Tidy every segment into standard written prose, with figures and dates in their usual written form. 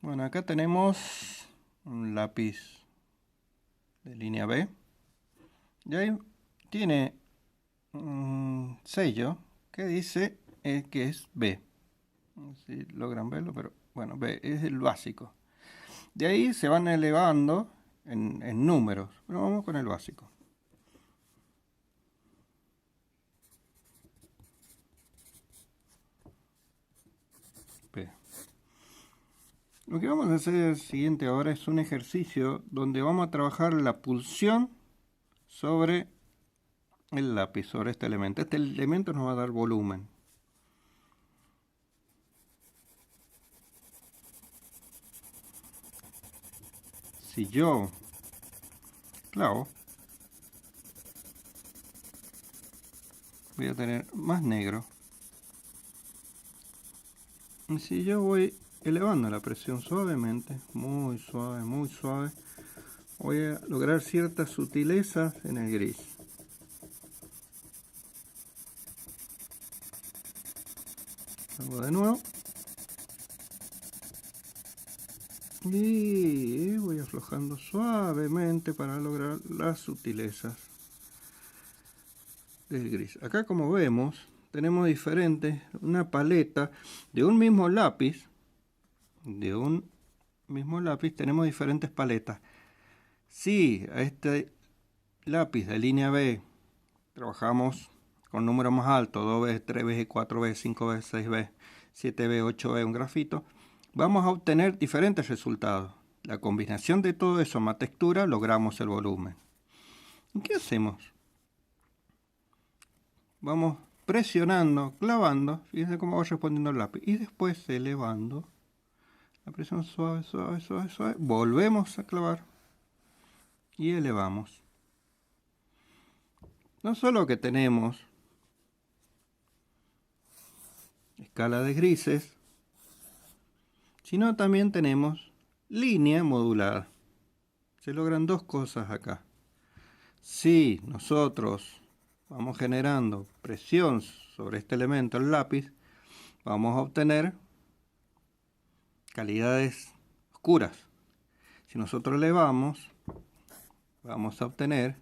Bueno, acá tenemos un lápiz de línea B. Y ahí tiene un sello que dice que es B. No sé si logran verlo, pero bueno, B es el básico. De ahí se van elevando en números. Pero vamos con el básico. B. Lo que vamos a hacer el siguiente ahora es un ejercicio donde vamos a trabajar la pulsión sobre el lápiz, sobre este elemento. Este elemento nos va a dar volumen. Si yo clavo, voy a tener más negro. Y si yo voy elevando la presión suavemente, muy suave, voy a lograr ciertas sutilezas en el gris. Hago de nuevo. Y voy aflojando suavemente para lograr las sutilezas del gris. Acá, como vemos, tenemos diferentes, una paleta de un mismo lápiz. Tenemos diferentes paletas. Si a este lápiz de línea B trabajamos con números más altos, 2B, 3B, 4B, 5B, 6B, 7B, 8B, un grafito, vamos a obtener diferentes resultados. La combinación de todo eso más textura, logramos el volumen. ¿Qué hacemos? Vamos presionando, clavando, fíjense cómo va respondiendo el lápiz, y después elevando la presión suave, volvemos a clavar y elevamos. No solo que tenemos escala de grises, sino también tenemos línea modulada. Se logran dos cosas acá. Si nosotros vamos generando presión sobre este elemento, el lápiz, vamos a obtener calidades oscuras. Si nosotros elevamos, vamos a obtener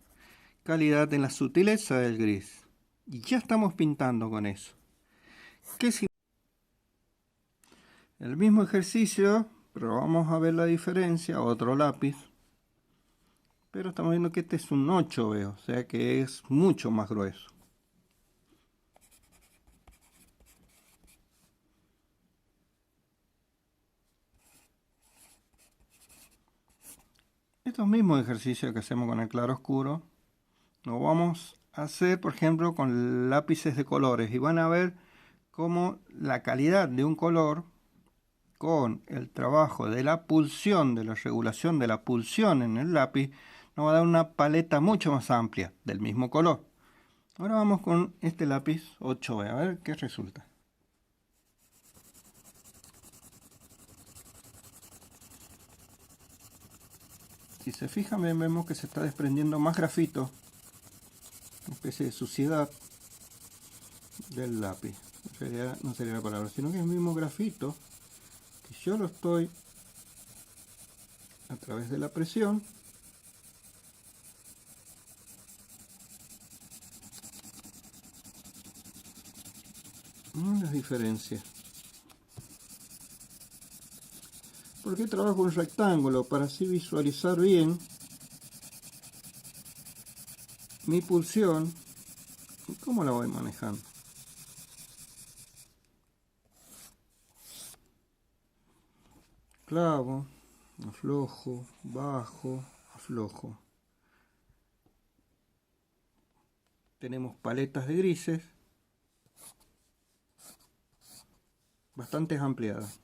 calidad en la sutileza del gris. Y ya estamos pintando con eso. ¿Qué significa? El mismo ejercicio, pero vamos a ver la diferencia. Otro lápiz. Pero estamos viendo que este es un 8B, o sea que es mucho más grueso. Estos mismos ejercicios que hacemos con el claro oscuro, lo vamos a hacer, por ejemplo, con lápices de colores. Y van a ver cómo la calidad de un color con el trabajo de la pulsión, de la regulación de la pulsión en el lápiz, nos va a dar una paleta mucho más amplia del mismo color. Ahora vamos con este lápiz 8B, a ver qué resulta. Si se fijan, vemos que se está desprendiendo más grafito, una especie de suciedad del lápiz. En realidad no sería la palabra, sino que es el mismo grafito que yo lo estoy a través de la presión las diferencias. ¿Por qué trabajo un rectángulo? Para así visualizar bien mi pulsión y cómo la voy manejando. Clavo, aflojo, bajo, aflojo. Tenemos paletas de grises bastante ampliadas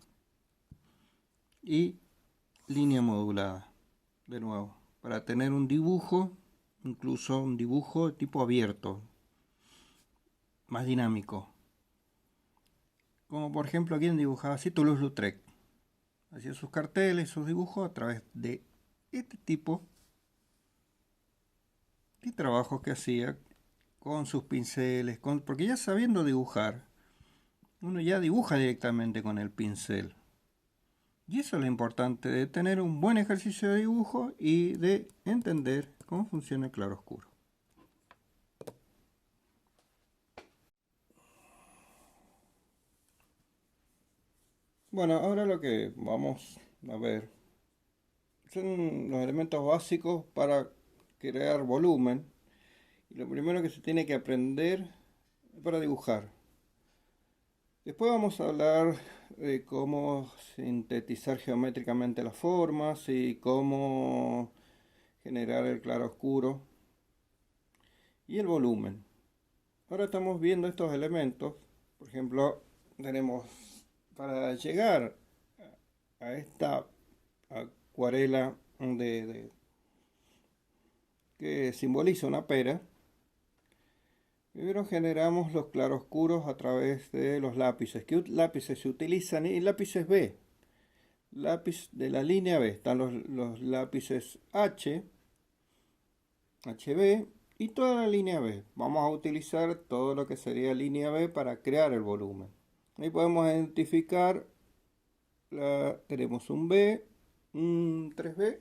y línea modulada, de nuevo, para tener un dibujo, incluso un dibujo de tipo abierto, más dinámico. Como por ejemplo quien dibujaba así Toulouse-Lautrec. Hacía sus carteles, sus dibujos a través de este tipo de trabajos que hacía con sus pinceles, porque ya sabiendo dibujar, uno ya dibuja directamente con el pincel. Y eso es lo importante de tener un buen ejercicio de dibujo y de entender cómo funciona el claroscuro. Bueno, ahora lo que vamos a ver son los elementos básicos para crear volumen. Y lo primero que se tiene que aprender es para dibujar. Después vamos a hablar de cómo sintetizar geométricamente las formas y cómo generar el claroscuro y el volumen. Ahora estamos viendo estos elementos. Por ejemplo, tenemos para llegar a esta acuarela que simboliza una pera. Primero generamos los claroscuros a través de los lápices. ¿Qué lápices se utilizan? Y lápices B. Lápiz de la línea B. Están los lápices HB y toda la línea B. Vamos a utilizar todo lo que sería línea B para crear el volumen. Ahí podemos identificar, tenemos un B, un 3B,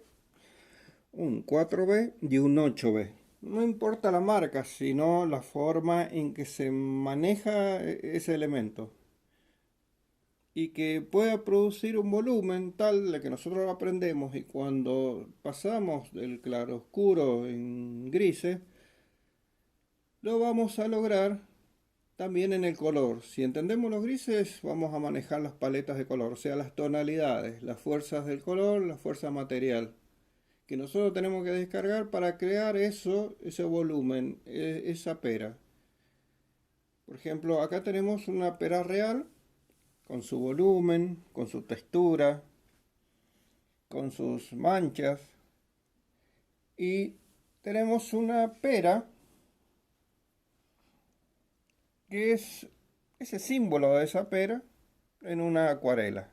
un 4B y un 8B. No importa la marca, sino la forma en que se maneja ese elemento. Y que pueda producir un volumen tal de que nosotros lo aprendemos y cuando pasamos del claroscuro en grises, lo vamos a lograr también en el color. Si entendemos los grises, vamos a manejar las paletas de color, o sea, las tonalidades, las fuerzas del color, la fuerza material, que nosotros tenemos que descargar para crear eso, ese volumen, esa pera. Por ejemplo, acá tenemos una pera real, con su volumen, con su textura, con sus manchas, y tenemos una pera que es ese símbolo de esa pera en una acuarela.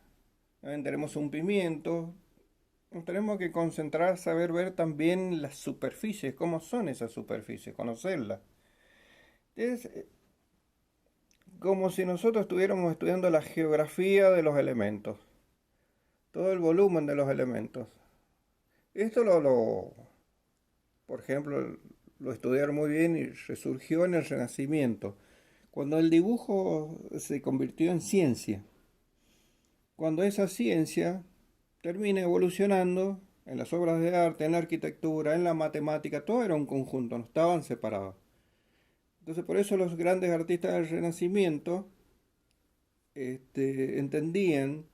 También tenemos un pimiento. Nos tenemos que concentrar, saber ver también las superficies, cómo son esas superficies, conocerlas. Es como si nosotros estuviéramos estudiando la geografía de los elementos, todo el volumen de los elementos. Esto por ejemplo, lo estudiaron muy bien y resurgió en el Renacimiento, cuando el dibujo se convirtió en ciencia. Cuando esa ciencia termina evolucionando en las obras de arte, en la arquitectura, en la matemática, todo era un conjunto, no estaban separados. Entonces por eso los grandes artistas del Renacimiento entendían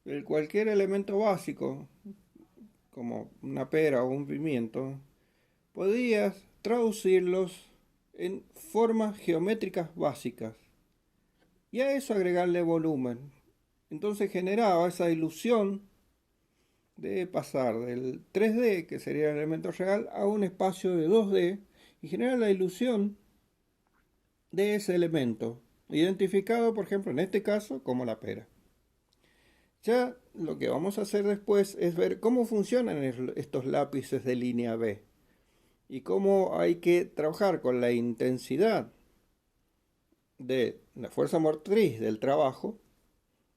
que cualquier elemento básico, como una pera o un pimiento, podías traducirlos en formas geométricas básicas y a eso agregarle volumen. Entonces generaba esa ilusión de pasar del 3D, que sería el elemento real, a un espacio de 2D y genera la ilusión de ese elemento, identificado, por ejemplo, en este caso, como la pera. Ya lo que vamos a hacer después es ver cómo funcionan estos lápices de línea B y cómo hay que trabajar con la intensidad de la fuerza motriz del trabajo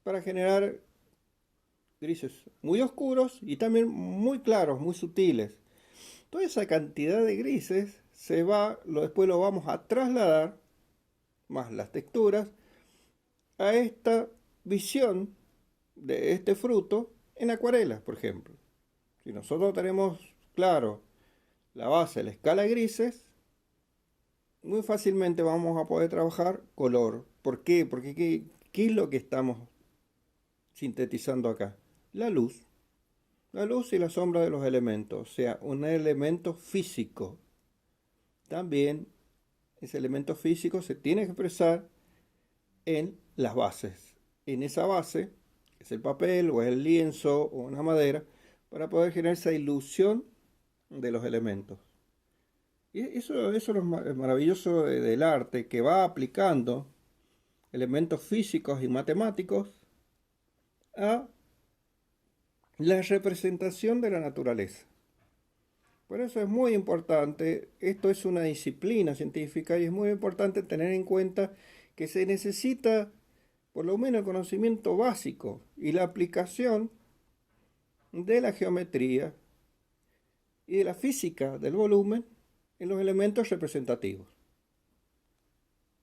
para generar grises muy oscuros y también muy claros, muy sutiles. Toda esa cantidad de grises después lo vamos a trasladar, más las texturas, a esta visión de este fruto en acuarelas, por ejemplo. Si nosotros tenemos claro la base, la escala de grises, muy fácilmente vamos a poder trabajar color. ¿Por qué? Porque ¿qué es lo que estamos sintetizando acá? La luz. La luz y la sombra de los elementos, o sea, un elemento físico. También ese elemento físico se tiene que expresar en las bases. En esa base, que es el papel o es el lienzo o una madera, para poder generar esa ilusión de los elementos. Y eso es lo maravilloso del arte, que va aplicando elementos físicos y matemáticos a la representación de la naturaleza. Por eso es muy importante, esto es una disciplina científica y es muy importante tener en cuenta que se necesita por lo menos el conocimiento básico y la aplicación de la geometría y de la física del volumen en los elementos representativos.